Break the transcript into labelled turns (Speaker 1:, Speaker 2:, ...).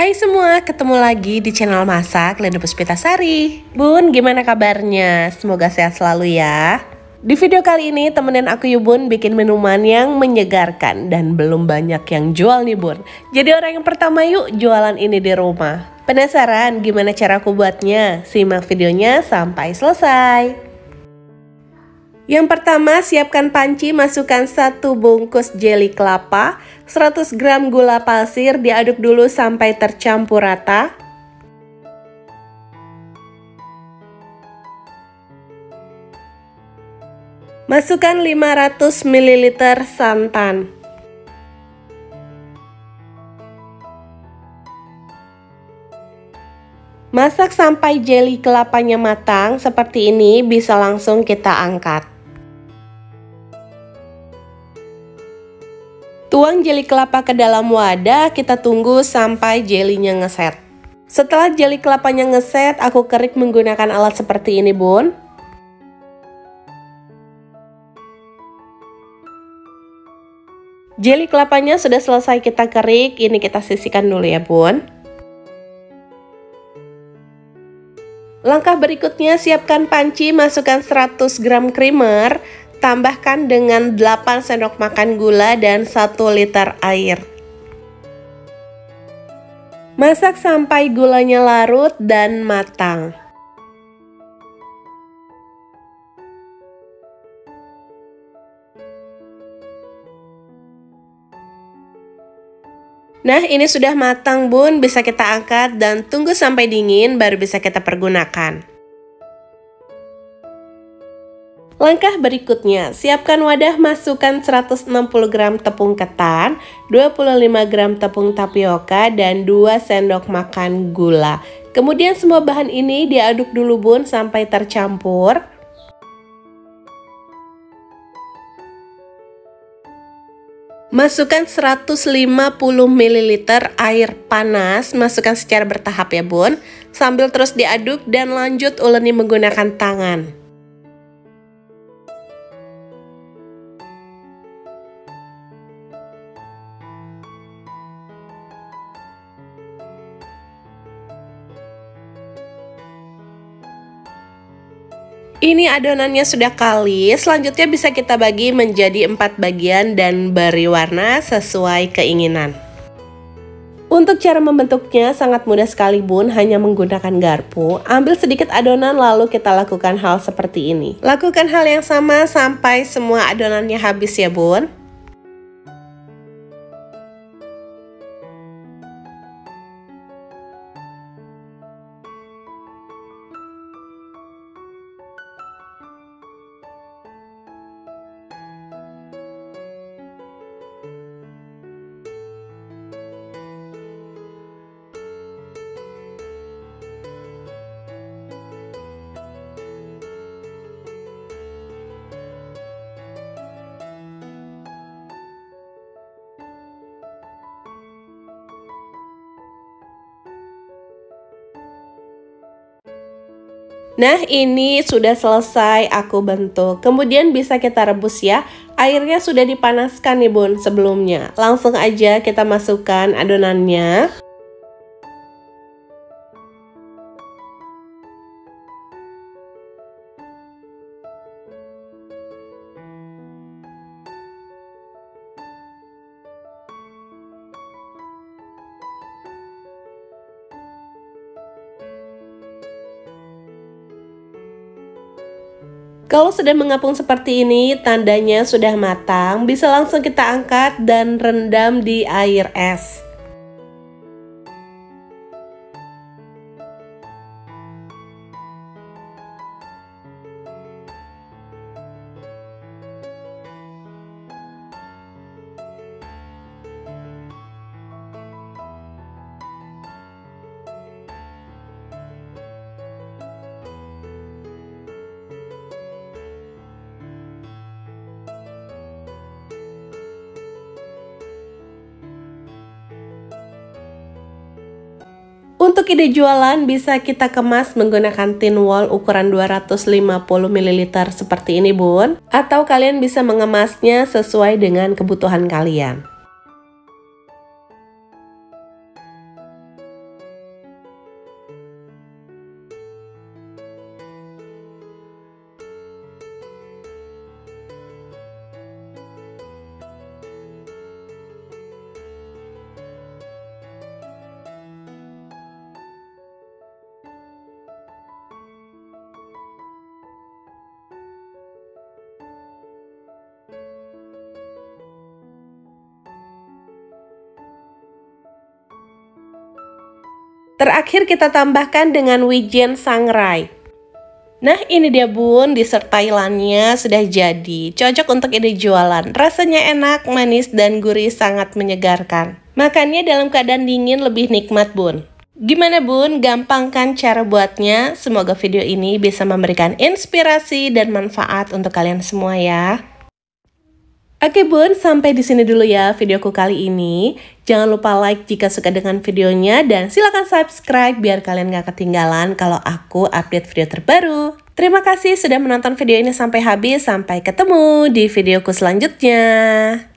Speaker 1: Hai semua, ketemu lagi di channel Masak Leda Puspitasari. Bun, gimana kabarnya? Semoga sehat selalu ya. Di video kali ini temenin aku yuk Bun bikin minuman yang menyegarkan dan belum banyak yang jual nih Bun. Jadi orang yang pertama yuk jualan ini di rumah. Penasaran gimana cara aku buatnya? Simak videonya sampai selesai. Yang pertama, siapkan panci, masukkan 1 bungkus jeli kelapa, 100 gram gula pasir, diaduk dulu sampai tercampur rata. Masukkan 500 ml santan. Masak sampai jeli kelapanya matang, seperti ini bisa langsung kita angkat. Tuang jeli kelapa ke dalam wadah, kita tunggu sampai jelinya ngeset. Setelah jeli kelapanya ngeset, aku kerik menggunakan alat seperti ini Bun. Jeli kelapanya sudah selesai kita kerik, ini kita sisihkan dulu ya Bun. Langkah berikutnya, siapkan panci, masukkan 100 gram creamer. Tambahkan dengan 8 sendok makan gula dan 1 liter air. Masak sampai gulanya larut dan matang. Nah, ini sudah matang Bun, bisa kita angkat dan tunggu sampai dingin baru bisa kita pergunakan. Langkah berikutnya, siapkan wadah, masukkan 160 gram tepung ketan, 25 gram tepung tapioka, dan 2 sendok makan gula. Kemudian semua bahan ini diaduk dulu Bun sampai tercampur. Masukkan 150 ml air panas, masukkan secara bertahap ya Bun, sambil terus diaduk dan lanjut uleni menggunakan tangan. Ini adonannya sudah kalis, selanjutnya bisa kita bagi menjadi 4 bagian dan beri warna sesuai keinginan. Untuk cara membentuknya sangat mudah sekali Bun, hanya menggunakan garpu. Ambil sedikit adonan lalu kita lakukan hal seperti ini. Lakukan hal yang sama sampai semua adonannya habis ya Bun. Nah, ini sudah selesai aku bentuk. Kemudian bisa kita rebus ya. Airnya sudah dipanaskan nih Bun sebelumnya. Langsung aja kita masukkan adonannya. Kalau sudah mengapung seperti ini, tandanya sudah matang, bisa langsung kita angkat dan rendam di air es. Untuk ide jualan bisa kita kemas menggunakan tin wall ukuran 250 ml seperti ini Bun. Atau kalian bisa mengemasnya sesuai dengan kebutuhan kalian. Terakhir kita tambahkan dengan wijen sangrai. Nah ini dia bun, dessert Thailandnya sudah jadi. Cocok untuk ide jualan. Rasanya enak, manis, dan gurih, sangat menyegarkan. Makannya dalam keadaan dingin lebih nikmat bun. Gimana bun? Gampang kan cara buatnya? Semoga video ini bisa memberikan inspirasi dan manfaat untuk kalian semua ya. Oke bun, sampai di sini dulu ya videoku kali ini. Jangan lupa like jika suka dengan videonya dan silakan subscribe biar kalian gak ketinggalan kalau aku update video terbaru. Terima kasih sudah menonton video ini sampai habis. Sampai ketemu di videoku selanjutnya.